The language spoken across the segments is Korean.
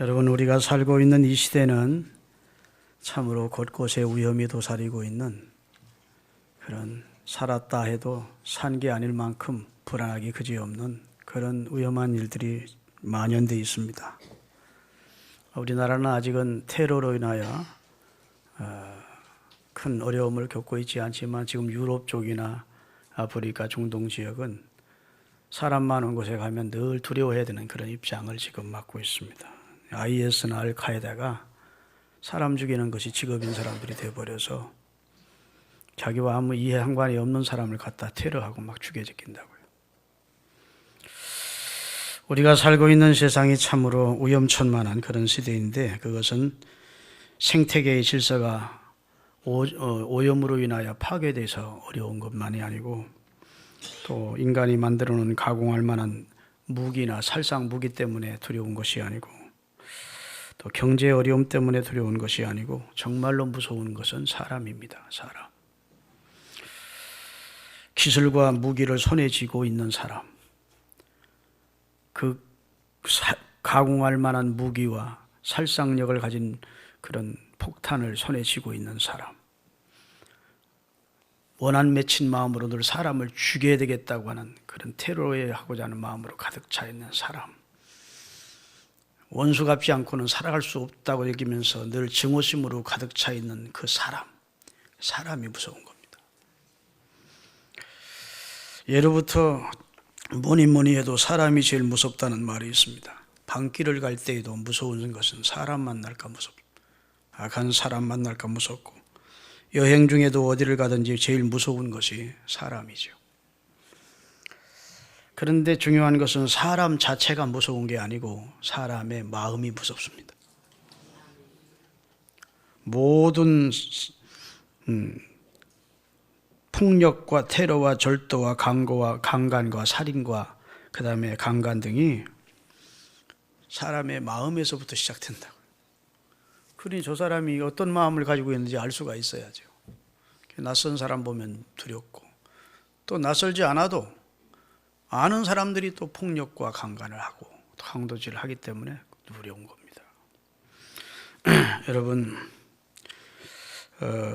여러분, 우리가 살고 있는 이 시대는 참으로 곳곳에 위험이 도사리고 있는 그런, 살았다 해도 산 게 아닐 만큼 불안하기 그지없는 그런 위험한 일들이 만연되어 있습니다. 우리나라는 아직은 테러로 인하여 큰 어려움을 겪고 있지 않지만, 지금 유럽 쪽이나 아프리카, 중동 지역은 사람 많은 곳에 가면 늘 두려워해야 되는 그런 입장을 지금 맞고 있습니다. IS나 알카에다가 사람 죽이는 것이 직업인 사람들이 되어버려서 자기와 아무 이해 상관이 없는 사람을 갖다 테러하고 막 죽여제낀다고요. 우리가 살고 있는 세상이 참으로 위험천만한 그런 시대인데, 그것은 생태계의 질서가 오염으로 인하여 파괴돼서 어려운 것만이 아니고, 또 인간이 만들어 놓은 가공할 만한 무기나 살상 무기 때문에 두려운 것이 아니고, 또 경제 어려움 때문에 두려운 것이 아니고, 정말로 무서운 것은 사람입니다. 사람. 기술과 무기를 손에 쥐고 있는 사람, 그 가공할 만한 무기와 살상력을 가진 그런 폭탄을 손에 쥐고 있는 사람, 원한 맺힌 마음으로 늘 사람을 죽여야 되겠다고 하는 그런 테러에 하고자 하는 마음으로 가득 차 있는 사람, 원수 갚지 않고는 살아갈 수 없다고 여기면서 늘 증오심으로 가득 차 있는 그 사람이 무서운 겁니다. 예로부터 뭐니 해도 사람이 제일 무섭다는 말이 있습니다. 밤길을 갈 때에도 무서운 것은 사람 만날까 무섭고, 악한 사람 만날까 무섭고, 여행 중에도 어디를 가든지 제일 무서운 것이 사람이죠. 그런데 중요한 것은 사람 자체가 무서운 게 아니고 사람의 마음이 무섭습니다. 모든 폭력과 테러와 절도와 강고와 강간과 살인과 그 다음에 강간 등이 사람의 마음에서부터 시작된다고요. 그러니 저 사람이 어떤 마음을 가지고 있는지 알 수가 있어야죠. 낯선 사람 보면 두렵고, 또 낯설지 않아도 아는 사람들이 또 폭력과 강간을 하고 강도질을 하기 때문에 두려운 겁니다. 여러분,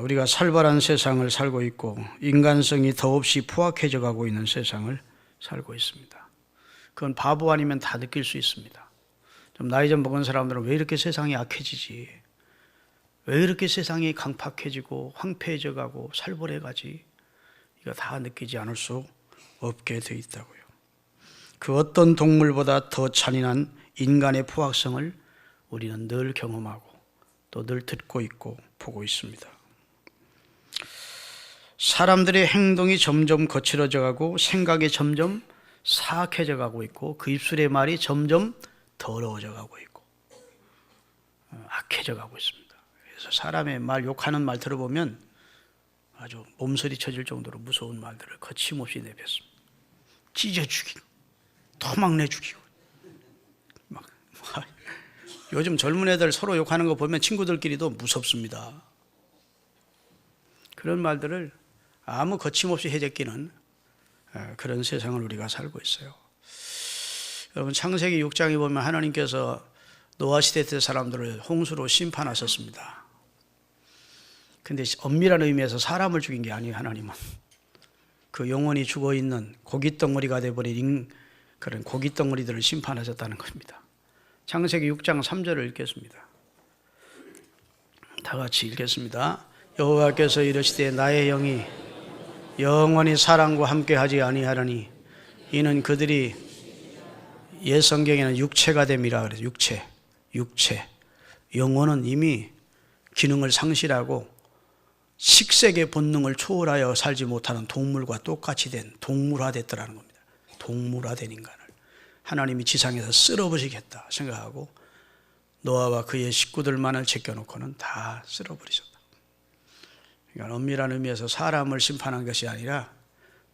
우리가 살벌한 세상을 살고 있고 인간성이 더없이 포악해져 가고 있는 세상을 살고 있습니다. 그건 바보 아니면 다 느낄 수 있습니다. 좀 나이 좀 먹은 사람들은 왜 이렇게 세상이 악해지지? 왜 이렇게 세상이 강팍해지고 황폐해져 가고 살벌해 가지? 이거 다 느끼지 않을 수 없게 돼 있다고요. 그 어떤 동물보다 더 잔인한 인간의 포악성을 우리는 늘 경험하고 또 늘 듣고 있고 보고 있습니다. 사람들의 행동이 점점 거칠어져 가고 생각이 점점 사악해져 가고 있고, 그 입술의 말이 점점 더러워져 가고 있고 악해져 가고 있습니다. 그래서 사람의 말, 욕하는 말 들어보면 아주 몸서리 쳐질 정도로 무서운 말들을 거침없이 내뱉습니다. 찢어 죽이고 토막내 죽이고 요즘 젊은 애들 서로 욕하는 거 보면 친구들끼리도 무섭습니다. 그런 말들을 아무 거침없이 해제끼는 그런 세상을 우리가 살고 있어요. 여러분, 창세기 6장에 보면 하나님께서 노아 시대 때 사람들을 홍수로 심판하셨습니다. 근데 엄밀한 의미에서 사람을 죽인 게 아니에요. 하나님은 그 영혼이 죽어있는 고깃덩어리가 되어버린 그런 고깃덩어리들을 심판하셨다는 겁니다. 창세기 6장 3절을 읽겠습니다. 다 같이 읽겠습니다. 여호와께서 이르시되 나의 영이 영원히 사람과 함께하지 아니하려니 이는 그들이, 옛 성경에는 육체가 됨이라 그래서 육체. 영혼은 이미 기능을 상실하고 식색의 본능을 초월하여 살지 못하는 동물과 똑같이 된, 동물화됐더라는 겁니다. 동물화된 인간을 하나님이 지상에서 쓸어버리겠다 생각하고 노아와 그의 식구들만을 제껴놓고는 다 쓸어버리셨다. 그러니까 엄밀한 의미에서 사람을 심판한 것이 아니라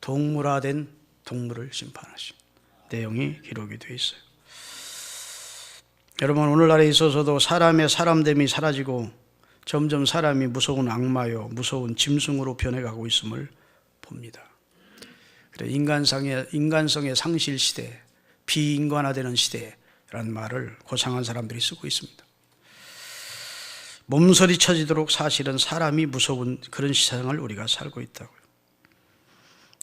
동물화된 동물을 심판하신 내용이 기록이 되어 있어요. 여러분, 오늘날에 있어서도 사람의 사람됨이 사라지고 점점 사람이 무서운 악마요, 무서운 짐승으로 변해가고 있음을 봅니다. 그래, 인간성의 상실 시대, 비인간화되는 시대, 말을 고상한 사람들이 쓰고 있습니다. 몸서리 쳐지도록 사실은 사람이 무서운 그런 세상을 우리가 살고 있다고요.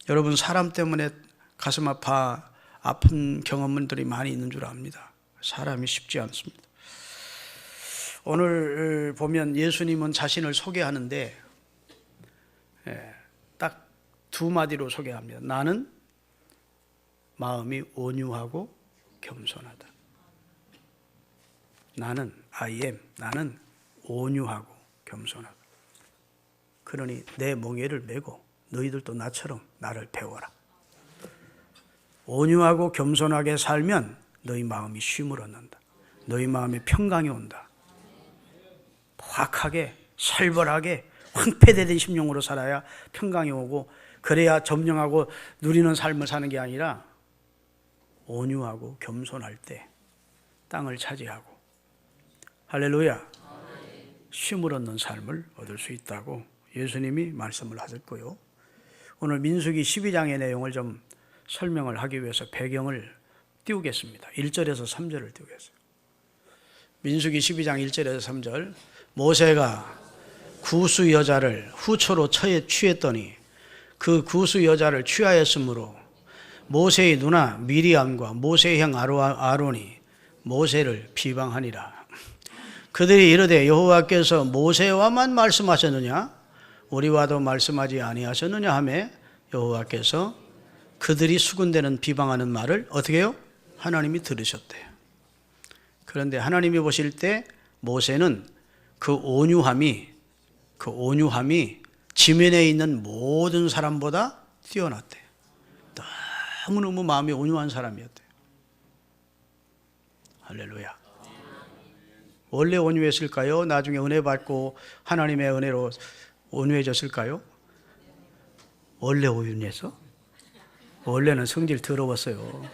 여러분, 사람 때문에 가슴 아픈 경험들이 많이 있는 줄 압니다. 사람이 쉽지 않습니다. 오늘 보면 예수님은 자신을 소개하는데 딱 두 마디로 소개합니다. 나는 마음이 온유하고 겸손하다. 나는 나는 온유하고 겸손하다. 그러니 내 멍에를 메고 너희들도 나처럼 나를 배워라. 온유하고 겸손하게 살면 너희 마음이 쉼을 얻는다. 너희 마음에 평강이 온다. 확하게 살벌하게 황폐되던 심령으로 살아야 평강이 오고, 그래야 점령하고 누리는 삶을 사는 게 아니라 온유하고 겸손할 때 땅을 차지하고 할렐루야 쉼을 얻는 삶을 얻을 수 있다고 예수님이 말씀을 하셨고요. 오늘 민수기 12장의 내용을 좀 설명을 하기 위해서 배경을 띄우겠습니다. 1절에서 3절을 띄우겠어요. 민수기 12장 1절에서 3절. 모세가 구스 여자를 후초로 취했더니 그 구스 여자를 취하였으므로 모세의 누나 미리암과 모세의 형 아론이 모세를 비방하니라. 그들이 이르되 여호와께서 모세와만 말씀하셨느냐 우리와도 말씀하지 아니하셨느냐 하며 여호와께서 그들이 수군대는 비방하는 말을 어떻게 해요? 하나님이 들으셨대요. 그런데 하나님이 보실 때 모세는 그 온유함이 지면에 있는 모든 사람보다 뛰어났대요. 너무너무 마음이 온유한 사람이었대요. 할렐루야. 원래 온유했을까요? 나중에 은혜 받고 하나님의 은혜로 온유해졌을까요? 원래 온유했어? 원래는 성질 더러웠어요.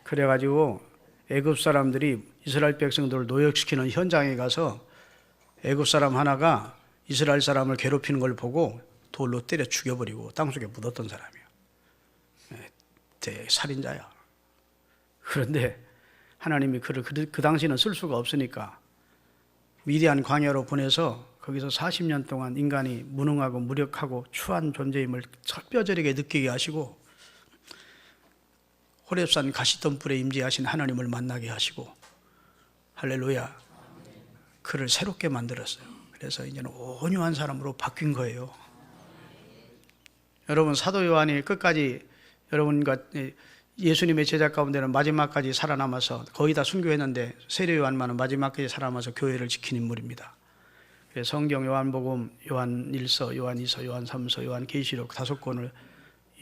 그래가지고 애굽 사람들이 이스라엘 백성들을 노역시키는 현장에 가서 애굽 사람 하나가 이스라엘 사람을 괴롭히는 걸 보고 돌로 때려 죽여버리고 땅속에 묻었던 사람이에요. 대살인자야. 그런데 하나님이 그를 그 당시는 쓸 수가 없으니까 미디안 광야로 보내서 거기서 40년 동안 인간이 무능하고 무력하고 추한 존재임을 뼈저리게 느끼게 하시고 호렙산 가시덤불에 임재하신 하나님을 만나게 하시고 할렐루야 그를 새롭게 만들었어요. 그래서 이제는 온유한 사람으로 바뀐 거예요. 여러분 사도 요한이 끝까지 여러분과 예수님의 제자 가운데는 마지막까지 살아남아서 거의 다 순교했는데 세례 요한만은 마지막까지 살아남아서 교회를 지킨 인물입니다. 성경 요한복음, 요한 1서, 요한 2서, 요한 3서, 요한 계시록 5권을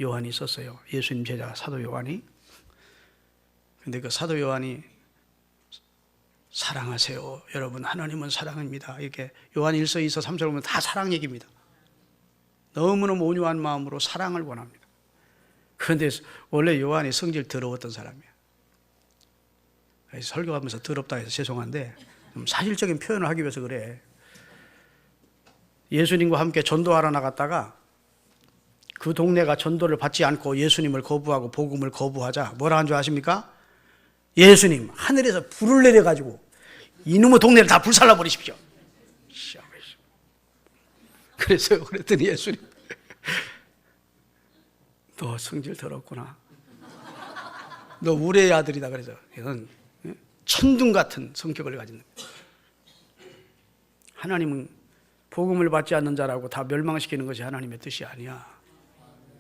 요한이 썼어요. 예수님 제자 사도 요한이. 근데 그 사도 요한이 사랑하세요. 여러분 하나님은 사랑입니다. 이렇게 요한 1서, 2서, 3서를 보면 다 사랑 얘기입니다. 너무너무 온유한 마음으로 사랑을 원합니다. 그런데 원래 요한이 성질 더러웠던 사람이에요. 설교하면서 더럽다 해서 죄송한데 좀 사실적인 표현을 하기 위해서 그래. 예수님과 함께 전도하러 나갔다가 그 동네가 전도를 받지 않고 예수님을 거부하고 복음을 거부하자 뭐라 한 줄 아십니까? 예수님 하늘에서 불을 내려가지고 이놈의 동네를 다 불살라 버리십시오. 그래서 그랬더니 예수님 너 성질 더럽구나. 너 우리의 아들이다. 그래서 이건 천둥 같은 성격을 가진 하나님은 복음을 받지 않는 자라고 다 멸망시키는 것이 하나님의 뜻이 아니야.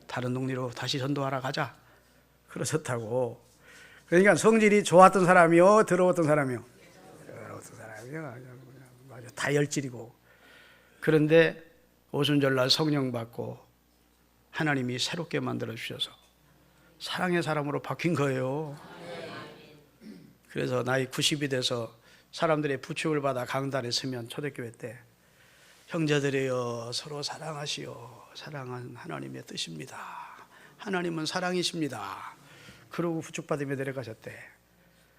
다른 동네로 다시 전도하러 가자. 그러셨다고. 그러니까 성질이 좋았던 사람이요, 더러웠던 사람이요. 더러웠던 사람이요. 맞아, 다혈질이고. 그런데 오순절날 성령 받고 하나님이 새롭게 만들어 주셔서 사랑의 사람으로 바뀐 거예요. 그래서 나이 90이 돼서 사람들의 부축을 받아 강단에 서면 초대교회 때 형제들이여 서로 사랑하시오. 사랑은 하나님의 뜻입니다. 하나님은 사랑이십니다. 그러고 부축받으며 내려가셨대.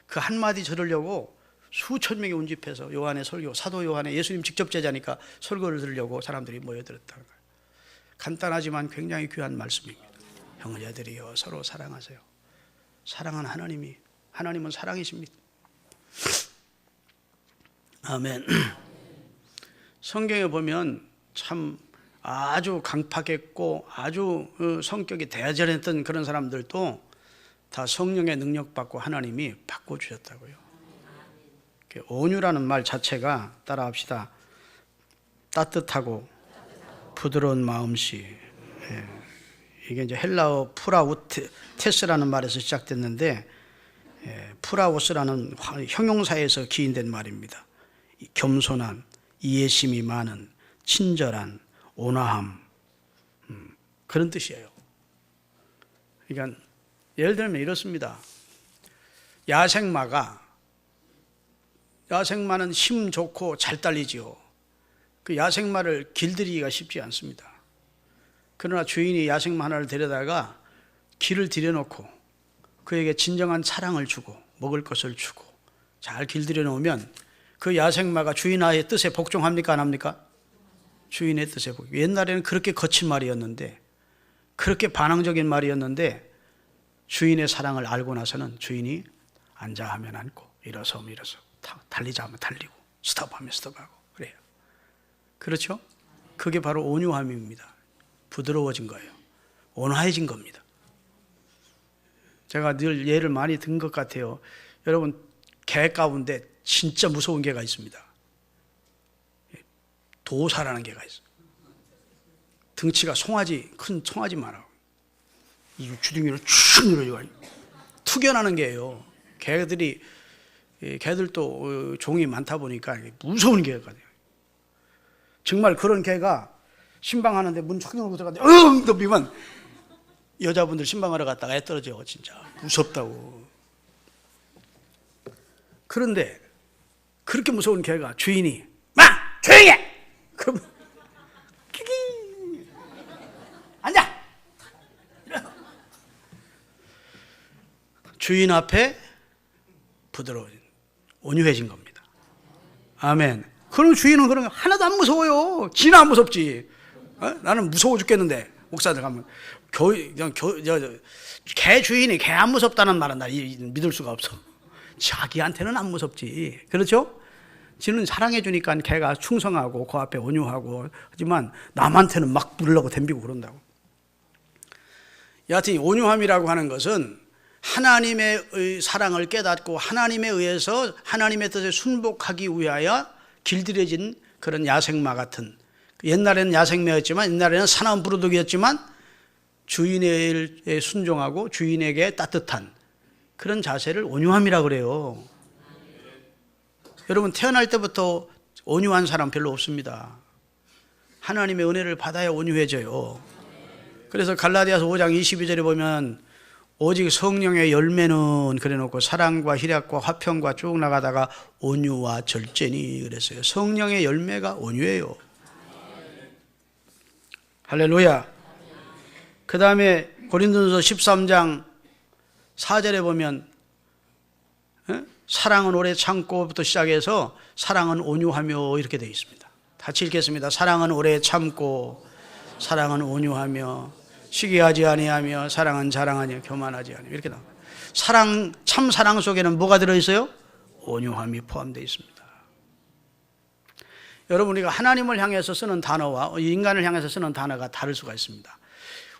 그 한마디 들으려고 수천 명이 운집해서 요한의 설교, 사도 요한의 예수님 직접 제자니까 설교를 들으려고 사람들이 모여들었다는 거예요. 간단하지만 굉장히 귀한 말씀입니다. 형제들이여 서로 사랑하세요. 사랑은 하나님이 하나님은 사랑이십니다. 아멘. 성경에 보면 참 아주 강팍했고 아주 성격이 대절했던 그런 사람들도 다 성령의 능력받고 하나님이 바꿔주셨다고요. 온유라는 말 자체가 따라합시다. 따뜻하고 부드러운 마음씨. 이게 이제 헬라어 프라우테스라는 말에서 시작됐는데 프라우스라는 형용사에서 기인된 말입니다. 겸손한, 이해심이 많은, 친절한, 온화함, 그런 뜻이에요. 그러니까 예를 들면 이렇습니다. 야생마는 힘 좋고 잘 딸리지요. 그 야생마를 길들이기가 쉽지 않습니다. 그러나 주인이 야생마 하나를 데려다가 길을 들여놓고 그에게 진정한 사랑을 주고 먹을 것을 주고 잘 길들여 놓으면 그 야생마가 주인의 뜻에 복종합니까? 안 합니까? 주인의 뜻에 복종. 옛날에는 그렇게 거친 말이었는데, 그렇게 반항적인 말이었는데, 주인의 사랑을 알고 나서는 주인이 앉아 하면 앉고 일어서 하면 일어서 달리자 하면 달리고 스톱하면 스톱하고 그래요. 그렇죠? 그게 바로 온유함입니다. 부드러워진 거예요. 온화해진 겁니다. 제가 늘 예를 많이 든 것 같아요. 여러분, 개 가운데 진짜 무서운 개가 있습니다. 도사라는 개가 있어요. 등치가 큰 송아지만 하고 이 주둥이를 쭉 늘어지고 투견하는 개예요. 개들도 종이 많다 보니까 무서운 개가 돼요. 정말 그런 개가 신방하는데 문 쫙 열고 들어갔는데 덤비면 여자분들 신방하러 갔다가 애 떨어져. 진짜 무섭다고. 그런데 그렇게 무서운 개가 주인이 마! 조용히 해! 그러면 끼기 앉아! 주인 앞에 부드러워진, 온유해진 겁니다. 아멘. 그럼 주인은 그런 거 하나도 안 무서워요. 지는 안 무섭지. 나는 무서워 죽겠는데 목사들 가면 개 주인이 개 안 무섭다는 말은 나 믿을 수가 없어. 자기한테는 안 무섭지. 그렇죠? 지는 사랑해 주니까 개가 충성하고 그 앞에 온유하고 하지만 남한테는 막 부르려고 덤비고 그런다고. 여하튼 온유함이라고 하는 것은 하나님의 사랑을 깨닫고 하나님에 의해서 하나님의 뜻에 순복하기 위하여 길들여진 그런 야생마 같은, 옛날에는 야생마였지만 옛날에는 사나운 부르독이었지만 주인에 순종하고 주인에게 따뜻한 그런 자세를 온유함이라고 그래요. 여러분, 태어날 때부터 온유한 사람 별로 없습니다. 하나님의 은혜를 받아야 온유해져요. 그래서 갈라디아서 5장 22절에 보면 오직 성령의 열매는 그래놓고 사랑과 희락과 화평과 쭉 나가다가 온유와 절제니 그랬어요. 성령의 열매가 온유예요. 할렐루야. 그 다음에 고린도전서 13장 4절에 보면 사랑은 오래 참고부터 시작해서 사랑은 온유하며 이렇게 되어 있습니다. 같이 읽겠습니다. 사랑은 오래 참고, 사랑은 온유하며, 시기하지 아니하며, 사랑은 자랑하며, 교만하지 아니하며 이렇게 나옵니다. 참 사랑 속에는 뭐가 들어있어요? 온유함이 포함되어 있습니다. 여러분, 우리가 하나님을 향해서 쓰는 단어와 인간을 향해서 쓰는 단어가 다를 수가 있습니다.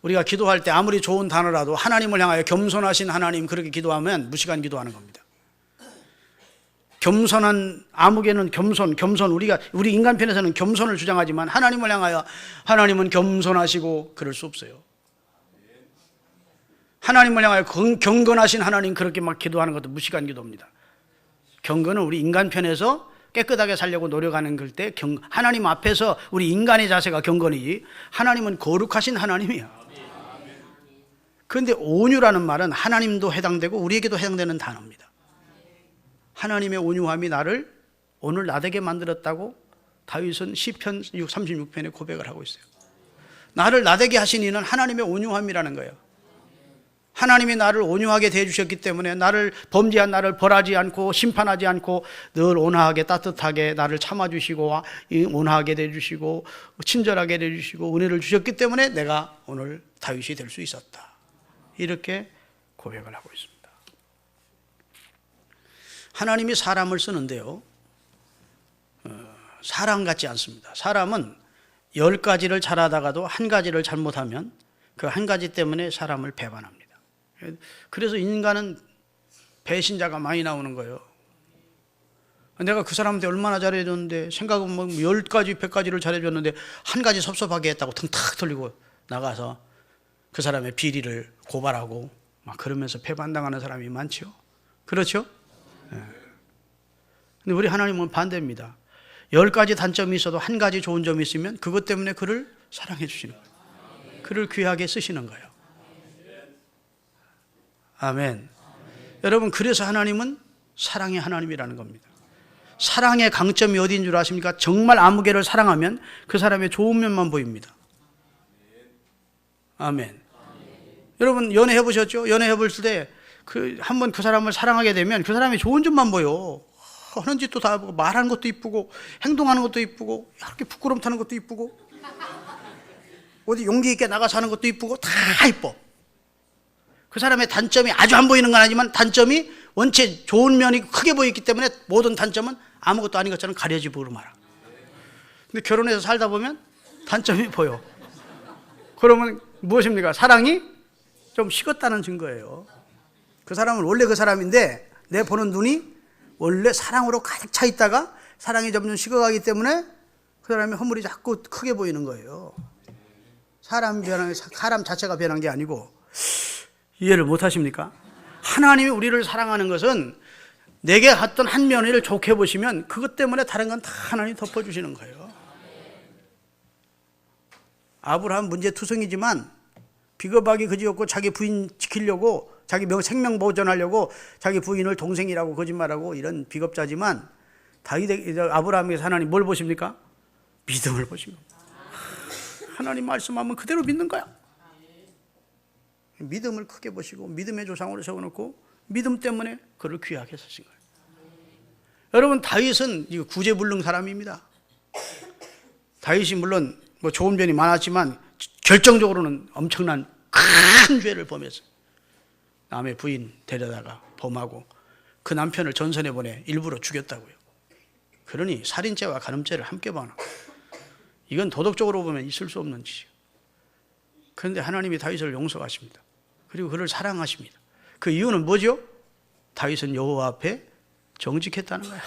우리가 기도할 때 아무리 좋은 단어라도 하나님을 향하여 겸손하신 하나님 그렇게 기도하면 무시간 기도하는 겁니다. 겸손한 아무개는 겸손 우리 인간 편에서는 겸손을 주장하지만 하나님을 향하여 하나님은 겸손하시고 그럴 수 없어요. 하나님을 향하여 경건하신 하나님 그렇게 막 기도하는 것도 무시간 기도입니다. 경건은 우리 인간 편에서 깨끗하게 살려고 노력하는 때 하나님 앞에서 우리 인간의 자세가 경건이지 하나님은 거룩하신 하나님이야. 그런데 온유라는 말은 하나님도 해당되고 우리에게도 해당되는 단어입니다. 하나님의 온유함이 나를 오늘 나되게 만들었다고 다윗은 시편 36편에 고백을 하고 있어요. 나를 나되게 하신 이는 하나님의 온유함이라는 거예요. 하나님이 나를 온유하게 대해주셨기 때문에 나를 범죄한 나를 벌하지 않고 심판하지 않고 늘 온화하게 따뜻하게 나를 참아주시고 온화하게 대해주시고 친절하게 대해주시고 은혜를 주셨기 때문에 내가 오늘 다윗이 될 수 있었다. 이렇게 고백을 하고 있습니다. 하나님이 사람을 쓰는데요, 사람 같지 않습니다. 사람은 10가지를 잘하다가도 한 가지를 잘못하면 그 한 가지 때문에 사람을 배반합니다. 그래서 인간은 배신자가 많이 나오는 거예요. 내가 그 사람한테 얼마나 잘해줬는데, 생각은 뭐 10가지, 100가지를 잘해줬는데 한 가지 섭섭하게 했다고 등 탁 털리고 나가서 그 사람의 비리를 고발하고 막 그러면서 배반당하는 사람이 많죠. 그렇죠? 네. 근데 우리 하나님은 반대입니다. 10가지 단점이 있어도 한 가지 좋은 점이 있으면 그것 때문에 그를 사랑해 주시는 거예요. 그를 귀하게 쓰시는 거예요. 아멘. 여러분, 그래서 하나님은 사랑의 하나님이라는 겁니다. 사랑의 강점이 어디인 줄 아십니까? 정말 아무개를 사랑하면 그 사람의 좋은 면만 보입니다. 아멘. 여러분, 연애해 보셨죠? 연애해 볼 때 한번 그 사람을 사랑하게 되면 그 사람의 좋은 점만 보여. 하는 짓도 다 보고, 말하는 것도 이쁘고, 행동하는 것도 이쁘고, 이렇게 부끄럼 타는 것도 이쁘고, 어디 용기 있게 나가서 하는 것도 이쁘고, 다 이뻐. 그 사람의 단점이 아주 안 보이는 건 아니지만 단점이 원체 좋은 면이 크게 보이기 때문에 모든 단점은 아무것도 아닌 것처럼 가려지고 말아. 근데 결혼해서 살다 보면 단점이 보여. 그러면 무엇입니까? 사랑이 좀 식었다는 증거예요. 그 사람은 원래 그 사람인데 내 보는 눈이 원래 사랑으로 가득 차 있다가 사랑이 점점 식어가기 때문에 그 사람의 허물이 자꾸 크게 보이는 거예요. 사람 자체가 변한 게 아니고. 이해를 못 하십니까? 하나님이 우리를 사랑하는 것은 내게 어떤 한 면을 좋게 보시면 그것 때문에 다른 건 다 하나님이 덮어주시는 거예요. 아브라함 문제투성이지만 비겁하게 그지없고 자기 부인 지키려고, 자기 생명 보존하려고 자기 부인을 동생이라고 거짓말하고 이런 비겁자지만 아브라함에서 하나님 뭘 보십니까? 믿음을 보십니다. 하나님 말씀하면 그대로 믿는 거야. 믿음을 크게 보시고 믿음의 조상으로 세워놓고 믿음 때문에 그를 귀하게 쓰신 거예요. 여러분, 다윗은 구제불능 사람입니다. 다윗이 물론 뭐 좋은 면이 많았지만 결정적으로는 엄청난 큰 죄를 범했어요. 남의 부인 데려다가 범하고 그 남편을 전선에 보내 일부러 죽였다고요. 그러니 살인죄와 간음죄를 함께 범하는 거예요. 이건 도덕적으로 보면 있을 수 없는 짓이에요. 그런데 하나님이 다윗을 용서하십니다. 그리고 그를 사랑하십니다. 그 이유는 뭐죠? 다윗은 여호와 앞에 정직했다는 거야.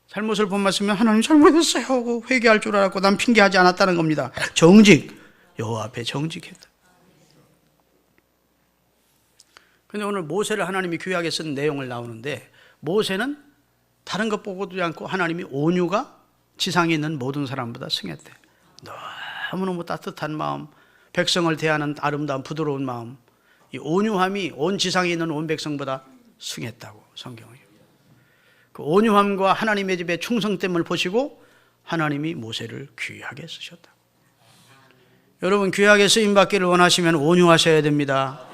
잘못을 범했으면 하나님 잘못했어요 하고 회개할 줄 알았고 난 핑계하지 않았다는 겁니다. 정직, 여호와 앞에 정직했다. 근데 오늘 모세를 하나님이 귀하게 쓴 내용을 나오는데, 모세는 다른 것 보고도 않고 하나님이 온유가 지상에 있는 모든 사람보다 승했대. 너무너무 따뜻한 마음, 백성을 대하는 아름다운 부드러운 마음, 이 온유함이 온 지상에 있는 온 백성보다 승했다고 성경이. 그 온유함과 하나님의 집의 충성됨을 보시고 하나님이 모세를 귀하게 쓰셨다. 여러분, 귀하게 쓰임 받기를 원하시면 온유하셔야 됩니다.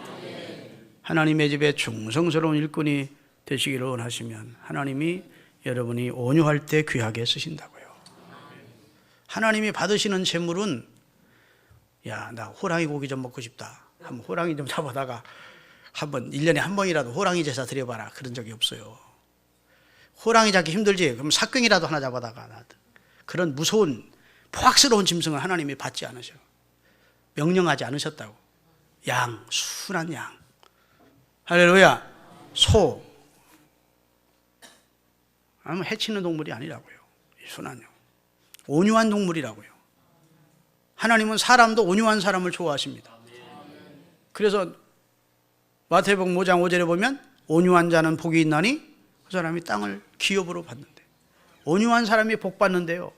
하나님의 집에 충성스러운 일꾼이 되시기를 원하시면 하나님이 여러분이 온유할 때 귀하게 쓰신다고요. 하나님이 받으시는 재물은, 야, 나 호랑이 고기 좀 먹고 싶다. 한번 호랑이 좀 잡아다가 한번 1년에 한 번이라도 호랑이 제사 드려봐라. 그런 적이 없어요. 호랑이 잡기 힘들지? 그럼 삭갱이라도 하나 잡아다가. 그런 무서운 포악스러운 짐승을 하나님이 받지 않으셔. 명령하지 않으셨다고. 양, 순한 양. 할렐루야. 소. 아무 해치는 동물이 아니라고요. 순한 양. 온유한 동물이라고요. 하나님은 사람도 온유한 사람을 좋아하십니다. 그래서 마태복음 5장 5절에 보면 온유한 자는 복이 있나니 그 사람이 땅을 기업으로 받는데, 온유한 사람이 복 받는데요.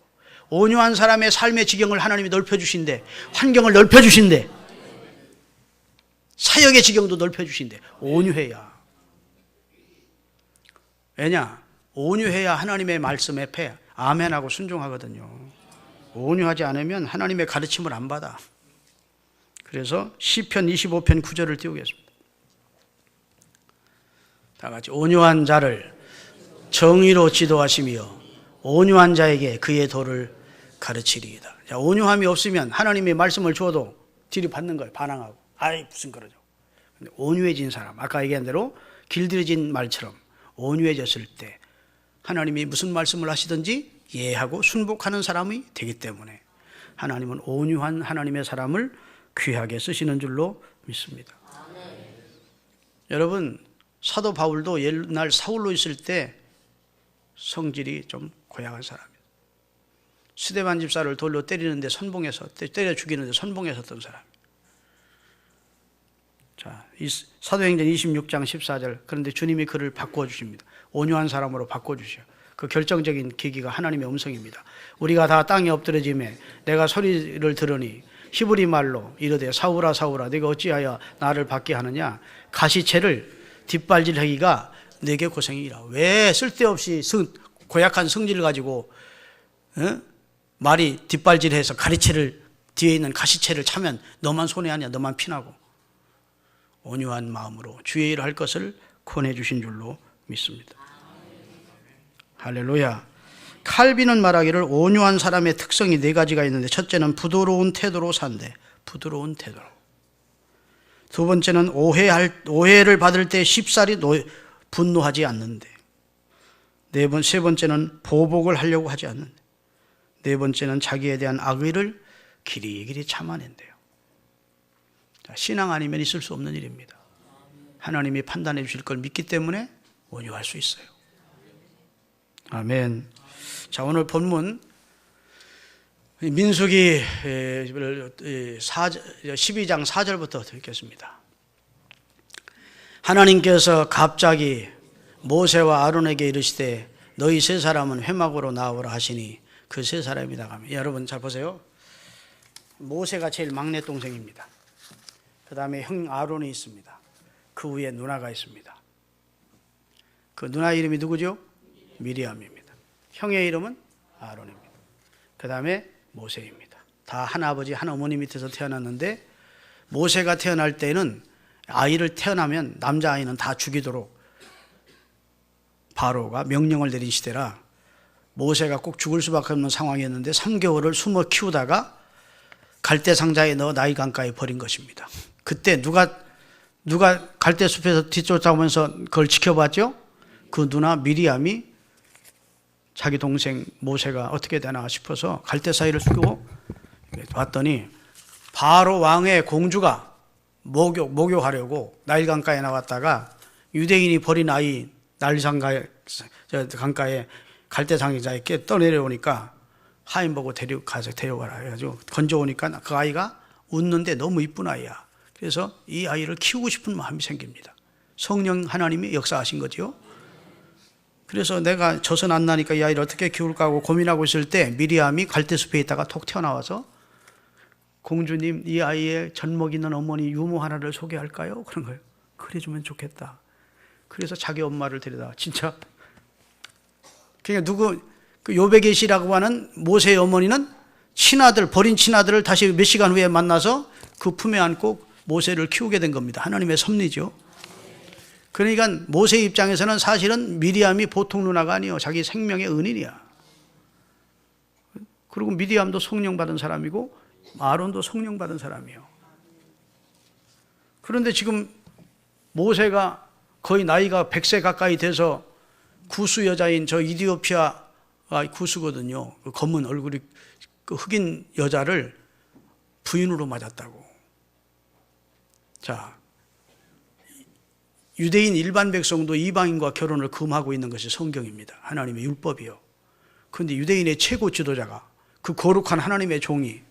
온유한 사람의 삶의 지경을 하나님이 넓혀주신대. 환경을 넓혀주신대. 사역의 지경도 넓혀주신대. 온유해야. 왜냐? 온유해야 하나님의 말씀에 아멘하고 순종하거든요. 온유하지 않으면 하나님의 가르침을 안 받아. 그래서 시편 25편 9절을 띄우겠습니다. 다 같이. 온유한 자를 정의로 지도하시며 온유한 자에게 그의 도를 가르치리이다. 자, 온유함이 없으면 하나님의 말씀을 주어도 들이받는 거예요. 반항하고. 아이 무슨 그러죠. 근데 온유해진 사람, 아까 얘기한 대로 길들여진 말처럼 온유해졌을 때 하나님이 무슨 말씀을 하시든지 이해하고 순복하는 사람이 되기 때문에 하나님은 온유한 하나님의 사람을 귀하게 쓰시는 줄로 믿습니다. 여러분, 사도 바울도 옛날 사울로 있을 때 성질이 좀 고약한 사람이에요. 스데반 집사를 돌로 때리는데 선봉해서, 때려 죽이는데 선봉했었던 사람이에요. 자, 사도행전 26장 14절. 그런데 주님이 그를 바꿔주십니다. 온유한 사람으로 바꿔주셔. 그 결정적인 계기가 하나님의 음성입니다. 우리가 다 땅에 엎드려짐에 내가 소리를 들으니 히브리 말로 이르되 사울아 사울아 네가 어찌하여 나를 받게 하느냐. 가시채를 뒷발질하기가 내게 고생이라. 왜 쓸데없이 고약한 성질을 가지고 말이 뒷발질해서 가시채를 뒤에 있는 가시채를 차면 너만 손해하냐, 너만 피나고. 온유한 마음으로 주의 일을 할 것을 권해 주신 줄로 믿습니다. 할렐루야. 칼빈은 말하기를 온유한 사람의 특성이 네 가지가 있는데, 첫째는 부드러운 태도로 산대. 부드러운 태도로. 두 번째는 오해를 받을 때 쉽사리 분노하지 않는데. 세 번째는 보복을 하려고 하지 않는데. 네 번째는 자기에 대한 악의를 길이길이 참아낸대요. 신앙 아니면 있을 수 없는 일입니다. 하나님이 판단해 주실 걸 믿기 때문에 온유할 수 있어요. 아멘. 자, 오늘 본문 민수기 12장 4절부터 읽겠습니다. 하나님께서 갑자기 모세와 아론에게 이르시되 너희 세 사람은 회막으로 나오라 하시니 그 세 사람이 나가면, 여러분 잘 보세요. 모세가 제일 막내 동생입니다. 그 다음에 형 아론이 있습니다. 그 위에 누나가 있습니다. 그 누나 이름이 누구죠? 미리암입니다. 형의 이름은 아론입니다. 그 다음에 모세입니다. 다 한 아버지 한 어머니 밑에서 태어났는데, 모세가 태어날 때는 아이를 태어나면 남자아이는 다 죽이도록 바로가 명령을 내린 시대라 모세가 꼭 죽을 수밖에 없는 상황이었는데 3개월을 숨어 키우다가 갈대 상자에 넣어 나일 강가에 버린 것입니다. 그때 누가 갈대 숲에서 뒤쫓아오면서 그걸 지켜봤죠? 그 누나 미리암이 자기 동생 모세가 어떻게 되나 싶어서 갈대 사이를 숨고 봤더니 바로 왕의 공주가 목욕하려고 나일 강가에 나왔다가 유대인이 버린 아이 나일 강가에 갈대 상자에 떠내려오니까 하인 보고 가서 데려가라 해가지고 건져오니까 그 아이가 웃는데 너무 이쁜 아이야. 그래서 이 아이를 키우고 싶은 마음이 생깁니다. 성령 하나님이 역사하신 거죠. 그래서 내가 젖은 안 나니까 이 아이를 어떻게 키울까 하고 고민하고 있을 때 미리암이 갈대숲에 있다가 톡 튀어나와서 공주님, 이 아이의 젖먹 있는 어머니 유모 하나를 소개할까요? 그런 거예요. 그래주면 좋겠다. 그래서 자기 엄마를 데려다. 진짜 그러니까 그 요베겟이라고 하는 모세의 어머니는 친아들, 버린 친아들을 다시 몇 시간 후에 만나서 그 품에 안고 모세를 키우게 된 겁니다. 하나님의 섭리죠. 그러니까 모세 입장에서는 사실은 미리암이 보통 누나가 아니에요. 자기 생명의 은인이야. 그리고 미리암도 성령 받은 사람이고 아론도 성령 받은 사람이에요. 그런데 지금 모세가 거의 나이가 100세 가까이 돼서 구스 여자인 저 이디오피아 구스거든요. 그 검은 얼굴이 그 흑인 여자를 부인으로 맞았다고. 자, 유대인 일반 백성도 이방인과 결혼을 금하고 있는 것이 성경입니다. 하나님의 율법이요. 그런데 유대인의 최고 지도자가 그 거룩한 하나님의 종이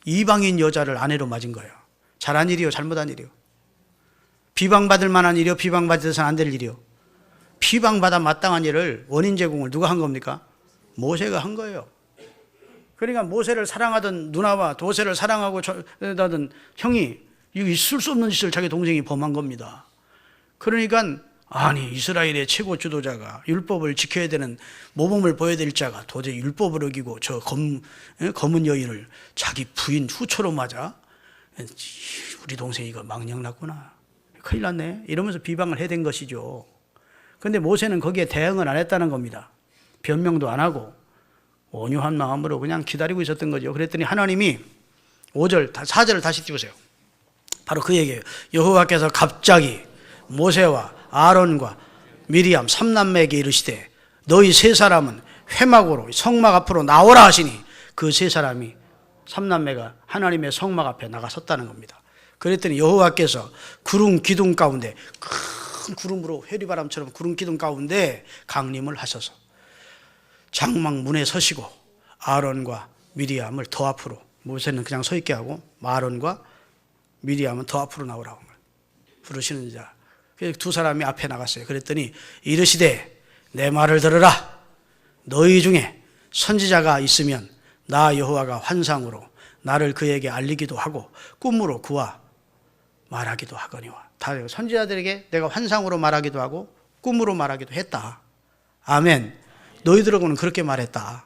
이방인 여자를 아내로 맞은 거예요. 잘한 일이요, 잘못한 일이요? 비방받을 만한 일이요, 비방받아서는 안 될 일이요? 비방받아 마땅한 일을 원인 제공을 누가 한 겁니까? 모세가 한 거예요. 그러니까 모세를 사랑하던 누나와 모세를 사랑하고 하던 형이 있을 수 없는 짓을 자기 동생이 범한 겁니다. 그러니까 아니 이스라엘의 최고 지도자가 율법을 지켜야 되는 모범을 보여야 될 자가 도저히 율법을 어기고 저 검은 여인을 자기 부인 후처로 맞아? 우리 동생이 이거 망령났구나. 큰일 났네. 이러면서 비방을 해댄 것이죠. 그런데 모세는 거기에 대응을 안 했다는 겁니다. 변명도 안 하고 온유한 마음으로 그냥 기다리고 있었던 거죠. 그랬더니 하나님이 4절을 다시 띄우세요. 바로 그 얘기예요. 여호와께서 갑자기 모세와 아론과 미리암 삼남매에게 이르시되 너희 세 사람은 회막으로 성막 앞으로 나오라 하시니 그 세 사람이 삼남매가 하나님의 성막 앞에 나가섰다는 겁니다. 그랬더니 여호와께서 구름 기둥 가운데 큰 구름으로 회리바람처럼 구름 기둥 가운데 강림을 하셔서 장막 문에 서시고 아론과 미리암을 더 앞으로, 모세는 그냥 서 있게 하고 아론과 미리암은 더 앞으로 나오라고 부르시는 자, 두 사람이 앞에 나갔어요. 그랬더니 이르시되 내 말을 들으라. 너희 중에 선지자가 있으면 나 여호와가 환상으로 나를 그에게 알리기도 하고 꿈으로 그와 말하기도 하거니와. 다 선지자들에게 내가 환상으로 말하기도 하고 꿈으로 말하기도 했다. 아멘. 너희들하고는 그렇게 말했다.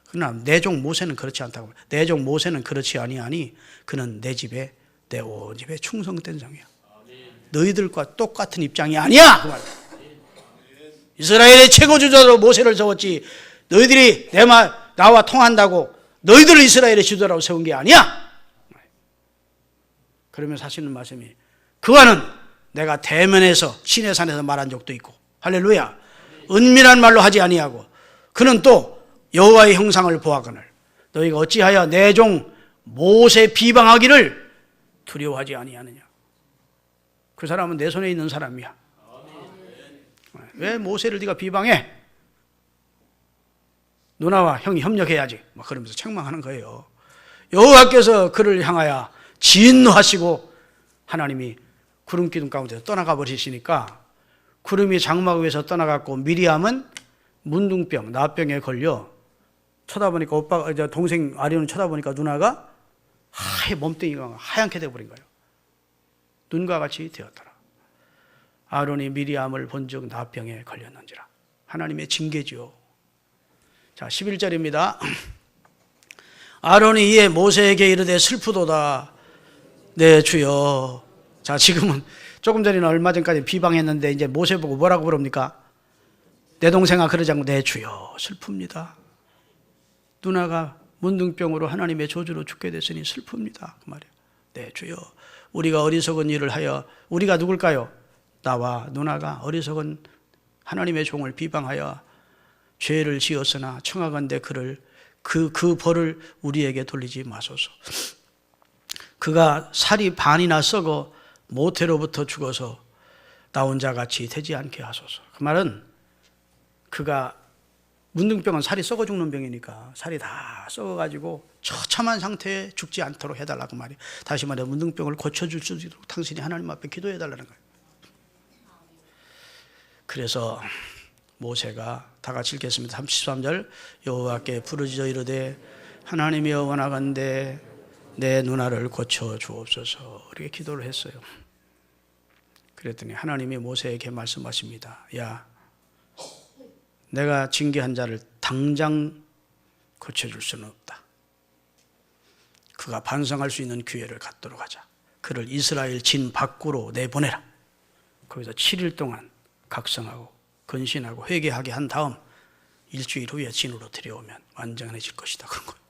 그러나 내 종 모세는 그렇지 않다고. 내 종 모세는 그렇지 아니하니 그는 내 집에 내 온 집에 충성된 종이야. 너희들과 똑같은 입장이 아니야. 그 말이야. 이스라엘의 최고주자로 모세를 세웠지 너희들이 나와 통한다고 너희들을 이스라엘의 지도자라고 세운 게 아니야. 그러면서 하시는 말씀이 그와는 내가 대면에서 시내산에서 말한 적도 있고 할렐루야. 은밀한 말로 하지 아니하고 그는 또 여호와의 형상을 보아거늘 너희가 어찌하여 내 종 모세 비방하기를 두려워하지 아니하느냐. 그 사람은 내 손에 있는 사람이야. 왜 모세를 네가 비방해? 누나와 형이 협력해야지. 막 그러면서 책망하는 거예요. 여호와께서 그를 향하여 진노하시고 하나님이 구름 기둥 가운데서 떠나가 버리시니까 구름이 장막 위에서 떠나갔고 미리암은 문둥병, 나병에 걸려 쳐다보니까 동생 아리온 쳐다보니까 누나가 몸뚱이가 하얗게 되어버린 거예요. 눈과 같이 되었더라. 아론이 미리암을 본즉 나병에 걸렸는지라. 하나님의 징계지요. 자, 11절입니다. 아론이 이에 모세에게 이르되 슬프도다 내 주여. 자, 지금은 조금 전에는 얼마 전까지 비방했는데 이제 모세 보고 뭐라고 부릅니까? 내 동생아 그러지 않고 내 주여 슬픕니다. 누나가 문둥병으로 하나님의 저주로 죽게 됐으니 슬픕니다. 그 말이에요. 내 주여 우리가 어리석은 일을 하여 우리가 누굴까요? 나와 누나가 어리석은 하나님의 종을 비방하여 죄를 지었으나 청하건대 그를 그 벌을 우리에게 돌리지 마소서. 그가 살이 반이나 썩어 모태로부터 죽어서 나 혼자 같이 되지 않게 하소서. 그 말은 그가 문둥병은 살이 썩어 죽는 병이니까 살이 다 썩어가지고 처참한 상태에 죽지 않도록 해달라고 말이에요. 다시 말해 문둥병을 고쳐줄 수 있도록 당신이 하나님 앞에 기도해달라는 거예요. 그래서 모세가 다 같이 읽겠습니다. 33절 여호와께 부르짖어 이르되 하나님이여 원하건대 내 누나를 고쳐 주옵소서. 이렇게 기도를 했어요. 그랬더니 하나님이 모세에게 말씀하십니다. 야, 내가 징계한 자를 당장 고쳐줄 수는 없다. 그가 반성할 수 있는 기회를 갖도록 하자. 그를 이스라엘 진 밖으로 내보내라. 거기서 7일 동안 각성하고 근신하고 회개하게 한 다음 일주일 후에 진으로 들여오면 완전해질 것이다. 그런 거예요.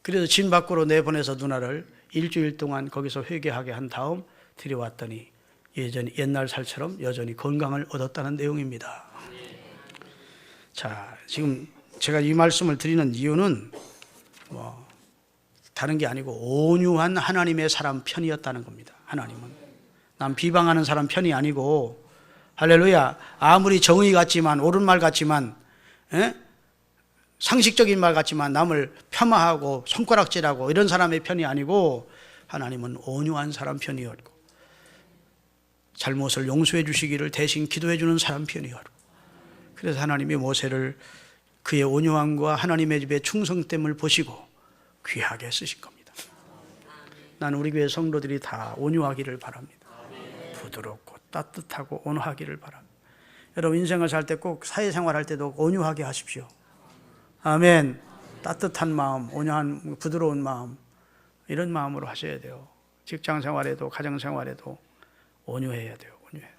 그래서 진 밖으로 내보내서 누나를 일주일 동안 거기서 회개하게 한 다음 들여왔더니 옛날 살처럼 여전히 건강을 얻었다는 내용입니다. 자, 지금 제가 이 말씀을 드리는 이유는 다른 게 아니고 온유한 하나님의 사람 편이었다는 겁니다. 하나님은 남 비방하는 사람 편이 아니고 할렐루야. 아무리 정의 같지만 옳은 말 같지만 상식적인 말 같지만 남을 폄하하고 손가락질하고 이런 사람의 편이 아니고 하나님은 온유한 사람 편이었고 잘못을 용서해 주시기를 대신 기도해 주는 사람 편이었고 그래서 하나님이 모세를 그의 온유함과 하나님의 집의 충성됨을 보시고 귀하게 쓰신 겁니다. 나는 우리 교회 성도들이 다 온유하기를 바랍니다. 부드럽고 따뜻하고 온화하기를 바랍니다. 여러분 인생을 살 때 꼭 사회생활 할 때도 온유하게 하십시오. 아멘. 따뜻한 마음, 온유한 부드러운 마음 이런 마음으로 하셔야 돼요. 직장생활에도 가정생활에도 온유해야 돼요. 온유해.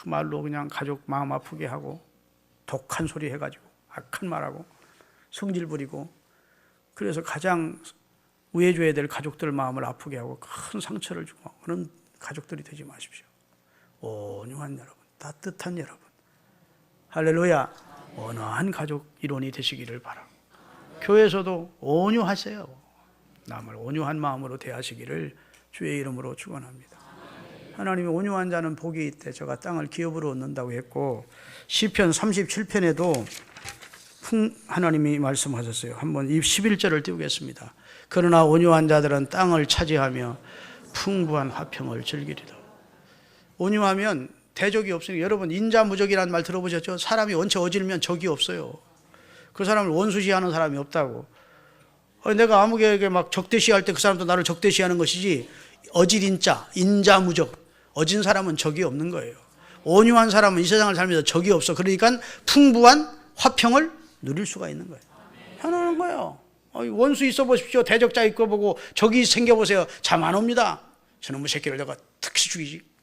말로 그냥 가족 마음 아프게 하고 독한 소리 해가지고 악한 말하고 성질 부리고 그래서 가장 우애줘야 될 가족들 마음을 아프게 하고 큰 상처를 주고 그런 가족들이 되지 마십시오. 온유한 여러분, 따뜻한 여러분. 할렐루야. 온화한 가족 일원이 되시기를 바랍니다. 교회에서도 온유하세요. 남을 온유한 마음으로 대하시기를 주의 이름으로 축원합니다. 하나님이 온유한 자는 복이 있대. 저가 땅을 기업으로 얻는다고 했고, 시편 37편에도 하나님이 말씀하셨어요. 한번 11절을 띄우겠습니다. 그러나 온유한 자들은 땅을 차지하며 풍부한 화평을 즐기리다. 온유하면 대적이 없으니까. 여러분, 인자무적이라는 말 들어보셨죠? 사람이 원체 어질면 적이 없어요. 그 사람을 원수시하는 사람이 없다고. 내가 아무에게 막 적대시할 때 그 사람도 나를 적대시하는 것이지, 어질인자, 인자무적, 어진 사람은 적이 없는 거예요. 온유한 사람은 이 세상을 살면서 적이 없어. 그러니까 풍부한 화평을 누릴 수가 있는 거예요. 편안한 거예요. 원수 있어 보십시오. 대적자 있고 보고 적이 생겨보세요. 잠 안 옵니다. 저놈의 새끼를 내가 특히 죽이지.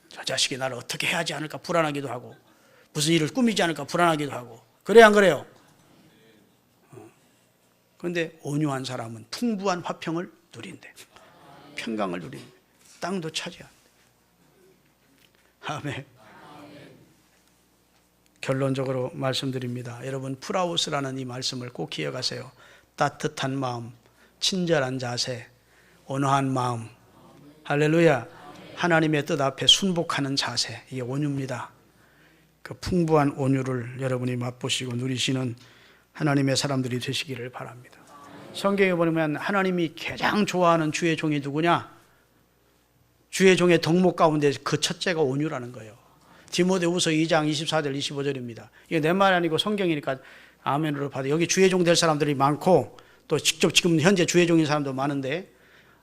저 자식이 나를 어떻게 해야 하지 않을까 불안하기도 하고, 무슨 일을 꾸미지 않을까 불안하기도 하고. 그래요, 안 그래요? 그런데 온유한 사람은 풍부한 화평을 누린대. 평강을 누린대. 땅도 차지한대. 아멘. 결론적으로 말씀드립니다. 여러분, 프라우스라는 이 말씀을 꼭 기억하세요. 따뜻한 마음, 친절한 자세, 온화한 마음. 할렐루야. 하나님의 뜻 앞에 순복하는 자세, 이게 온유입니다. 그 풍부한 온유를 여러분이 맛보시고 누리시는 하나님의 사람들이 되시기를 바랍니다. 성경에 보면 하나님이 가장 좋아하는 주의 종이 누구냐? 주의 종의 덕목 가운데 그 첫째가 온유라는 거예요. 디모데후서 2장 24절 25절입니다. 이게 내 말 아니고 성경이니까 아멘으로 받아. 여기 주의 종 될 사람들이 많고, 또 직접 지금 현재 주의 종인 사람도 많은데,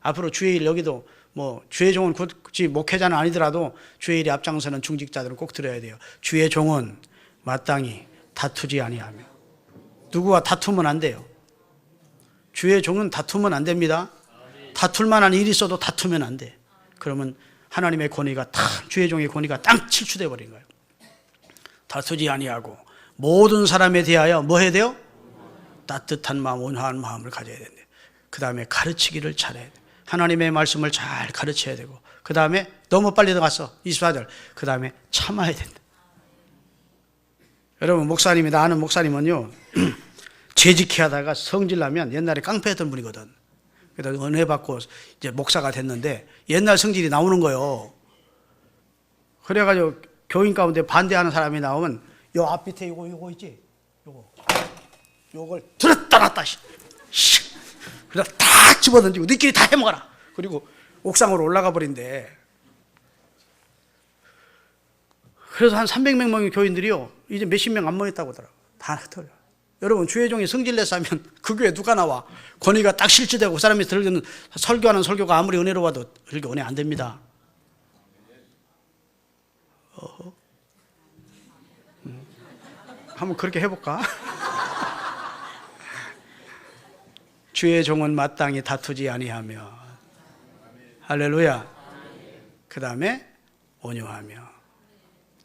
앞으로 주의 일, 여기도 뭐 주의 종은 굳이 목회자는 아니더라도 주의 일에 앞장서는 중직자들은 꼭 들어야 돼요. 주의 종은 마땅히 다투지 아니하며. 누구와 다투면 안 돼요. 주의 종은 다투면 안 됩니다. 다툴 만한 일이 있어도 다투면 안 돼. 그러면 하나님의 권위가 주의 종의 권위가 딱 실추돼 버린 거예요. 다투지 아니하고 모든 사람에 대하여 뭐 해야 돼요? 따뜻한 마음, 온화한 마음을 가져야 된대. 그 다음에 가르치기를 잘해야 돼. 하나님의 말씀을 잘 가르쳐야 되고, 그 다음에 너무 빨리 들어갔어. 24절. 그 다음에 참아야 된다. 여러분, 목사님이, 나 아는 목사님은요, 재직히 하다가 성질나면 옛날에 깡패했던 분이거든. 그래서 은혜 받고 이제 목사가 됐는데 옛날 성질이 나오는 거예요. 그래가지고 교인 가운데 반대하는 사람이 나오면 요 앞 밑에 요거 있지? 요걸 들었다 놨다. 그래서 다 집어던지고 너희끼리 다 해먹어라. 그리고 옥상으로 올라가 버린대. 그래서 한 300명 명의 교인들이요, 이제 몇십 명 안 모였다고 하더라고요. 다 흩어져. 여러분, 주의 종이 성질내서 하면 그 교회 누가 나와? 권위가 딱 실추되고 그 사람이 들은 설교하는 설교가 아무리 은혜로워도 설교 은혜 안 됩니다. 한번 그렇게 해볼까? 주의 종은 마땅히 다투지 아니하며. 할렐루야. 그 다음에 온유하며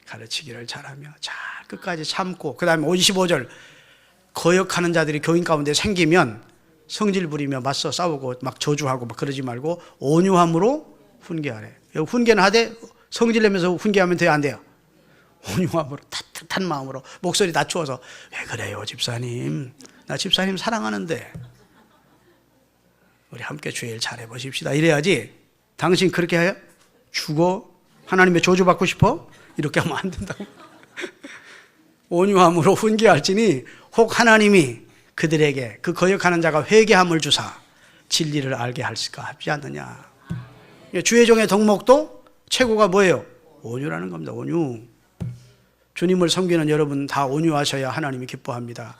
가르치기를 잘하며 잘 끝까지 참고, 그 다음에 25절 거역하는 자들이 교인 가운데 생기면 성질 부리며 맞서 싸우고 막 저주하고 막 그러지 말고 온유함으로 훈계하래. 여기 훈계는 하되 성질 내면서 훈계하면 돼요, 안 돼요? 온유함으로, 따뜻한 마음으로 목소리 낮추어서, 왜 그래요 집사님, 나 집사님 사랑하는데 우리 함께 주의 일 잘해 보십시다. 이래야지. 당신 그렇게 해요? 죽어? 하나님의 저주 받고 싶어? 이렇게 하면 안 된다고. 온유함으로 훈계할지니 혹 하나님이 그들에게 그 거역하는 자가 회개함을 주사 진리를 알게 할까 하지 않느냐. 주의 종의 덕목도 최고가 뭐예요? 온유라는 겁니다. 온유. 주님을 섬기는 여러분 다 온유하셔야 하나님이 기뻐합니다.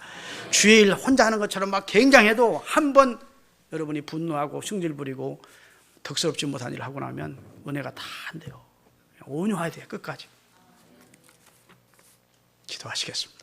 주의 일 혼자 하는 것처럼 막 굉장해도 한번 여러분이 분노하고 승질 부리고 덕스럽지 못한 일을 하고 나면 은혜가 다 안 돼요. 온유해야 돼요, 끝까지. 기도하시겠습니다.